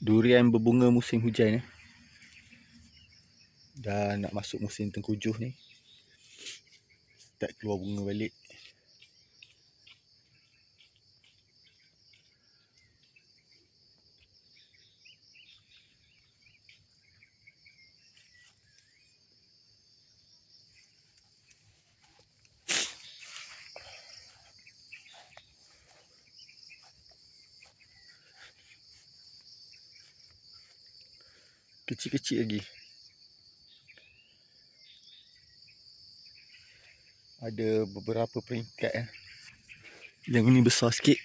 Durian berbunga musim hujan ya. Dah nak masuk musim tengkujuh ni. Start keluar bunga balik. Kecil-kecil lagi. Ada beberapa peringkat ya. Yang ini besar sikit.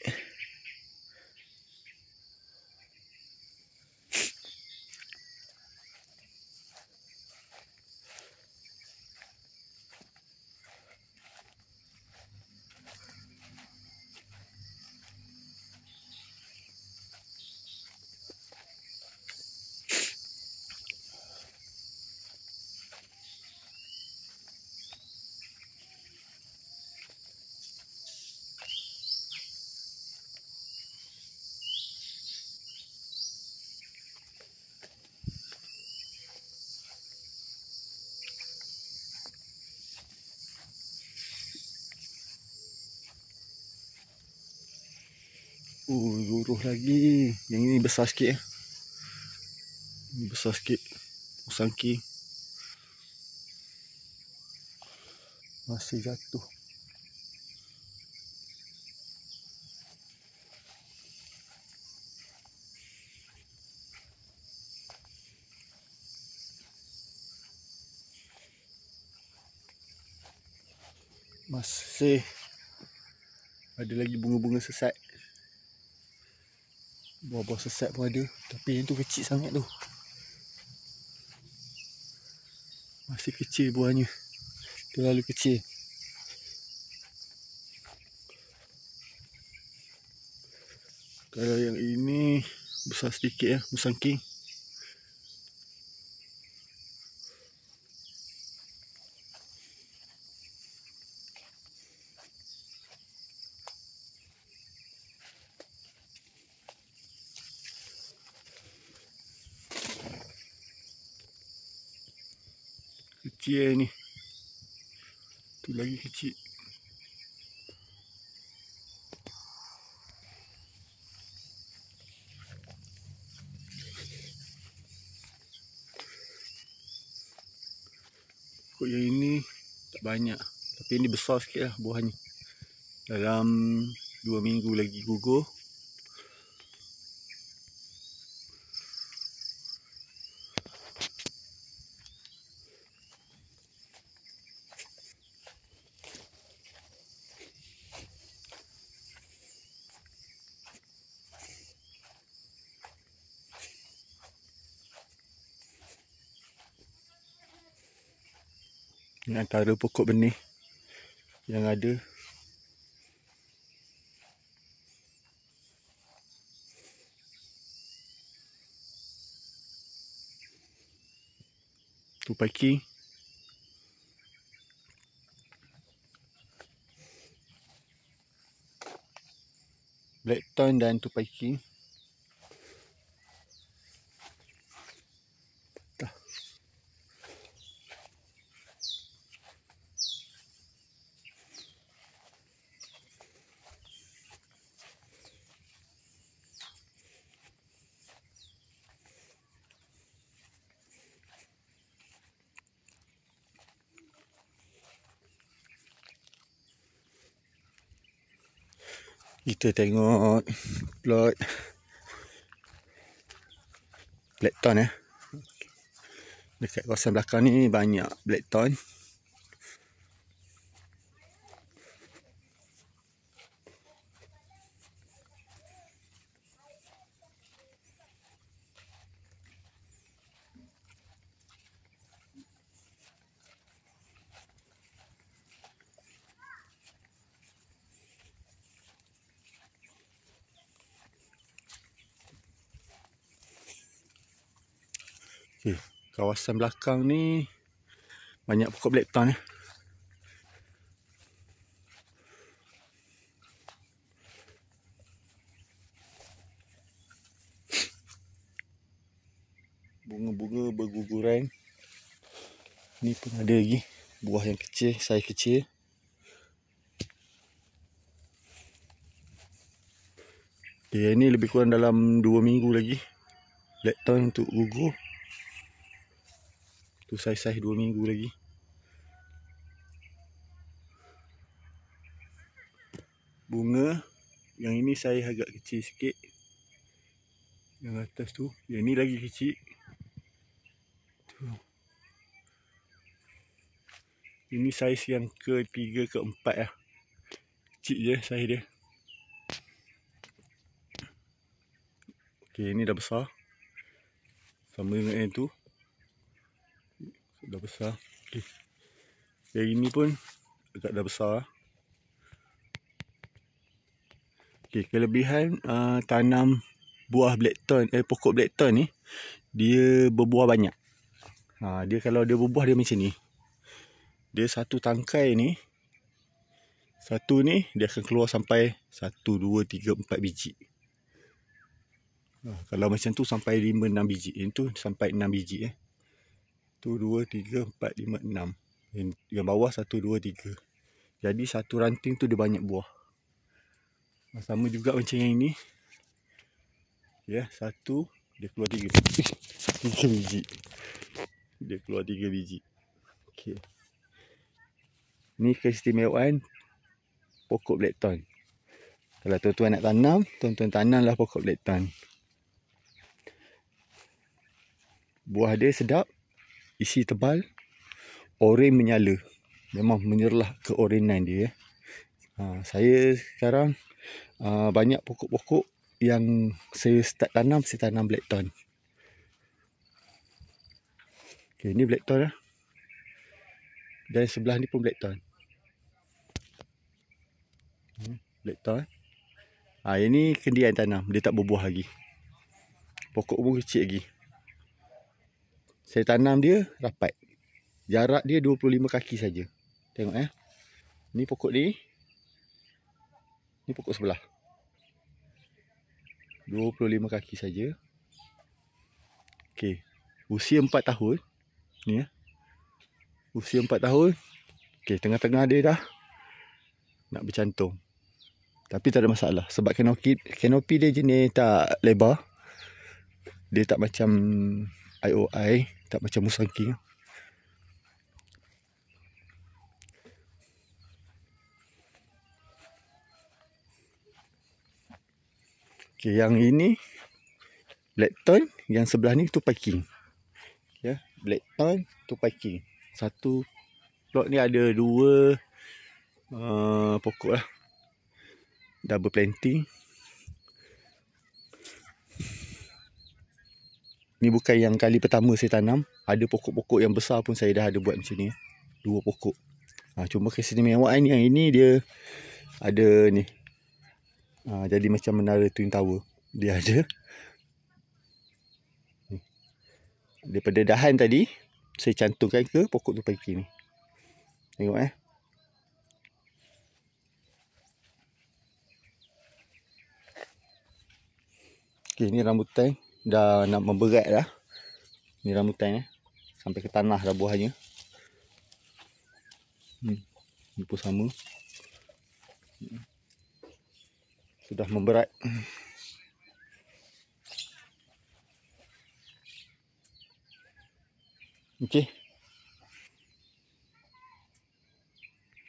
Luruh lagi. Yang ini besar sikit ya. Ini besar sikit. Musangki. Masih jatuh. Masih ada lagi bunga-bunga sesat. Buah-buah sesat pun ada. Tapi yang tu kecil sangat tu. Masih kecil buahnya. Terlalu kecil. Kalau yang ini besar sedikit ya. Musangki. Kecil ni. Tu lagi kecil. Kok yang ini tak banyak. Tapi ini besar sikit lah buahnya. Dalam 2 minggu lagi gugur. Ini antara pokok benih yang ada. Tupaki. Blackthorn dan tupaki. Kita tengok plot blackthorn ya. Dekat kawasan belakang ni banyak blackthorn. Okay. Kawasan belakang ni banyak pokok blackthorn ya. bunga-bunga berguguran. Ni pun ada lagi buah yang kecil, saiz kecil. Okay, yang ni lebih kurang dalam 2 minggu lagi blackthorn untuk gugur. Tu saiz-saiz 2 minggu lagi. Bunga yang ini saiz agak kecil sikit. Yang atas tu, yang ni lagi kecil. Tu. Ini saiz yang ke-3 ke-4 lah. Kecil je saiz dia. Okey, ini dah besar. Sama dengan yang tu. Dah besar. Okey. Yang ini pun agak dah besar. Okey, kelebihan tanam buah blackthorn, pokok blackthorn ni, dia berbuah banyak. Dia kalau dia berbuah dia macam ni. Dia satu tangkai ni, satu ni dia akan keluar sampai 1, 2, 3, 4 biji. Kalau macam tu sampai 5, 6 biji. Yang tu sampai 6 biji. Tu 2, 3, 4, 5, 6. Yang bawah 1, 2, 3. Jadi satu ranting tu dia banyak buah. Sama juga macam yang ini. Ya, satu dia keluar 3 biji. Dia keluar 3 biji. Okey. Ni keistimewaan pokok blackthorn. Kalau tuan-tuan nak tanam, tuan-tuan tanamlah pokok blackthorn. Buah dia sedap, isi tebal, oren menyala. Memang menyerlah keorenan dia. Saya sekarang banyak pokok-pokok yang saya start tanam, saya tanam blackthorn. Okay, ni blackthorn lah. Dan sebelah ni pun blackthorn. Blackthorn. Yang ni kendian tanam, dia tak berbuah lagi. Pokok pun kecil lagi. Saya tanam dia rapat. Jarak dia 25 kaki saja. Tengok Ni pokok ni. Ni pokok sebelah. 25 kaki saja. Okey. Usia 4 tahun. Ni Usia 4 tahun. Okey, tengah-tengah dia dah nak bercantum. Tapi tak ada masalah sebab kanopi dia jenis tak lebar. Dia tak macam IOI, tak macam Musang King. Okey, yang ini blackthorn, yang sebelah ni tupai king. Ya, blackthorn, tupai king. Satu plot ni ada 2 pokok lah. Double planting. Ni bukan yang kali pertama saya tanam. Ada pokok-pokok yang besar pun saya dah ada buat macam ni. 2 pokok. Cuma keistimewaan yang ini dia ada ni. Jadi macam menara Twin Tower. Dia ada. Daripada dahan tadi, saya cantumkan ke pokok tupai king ni. Tengok Okey, ni rambutan dah nak memberat dah. Ni rambutan sampai ke tanah dah buahnya. Ni pun sama. Sudah memberat. Okey.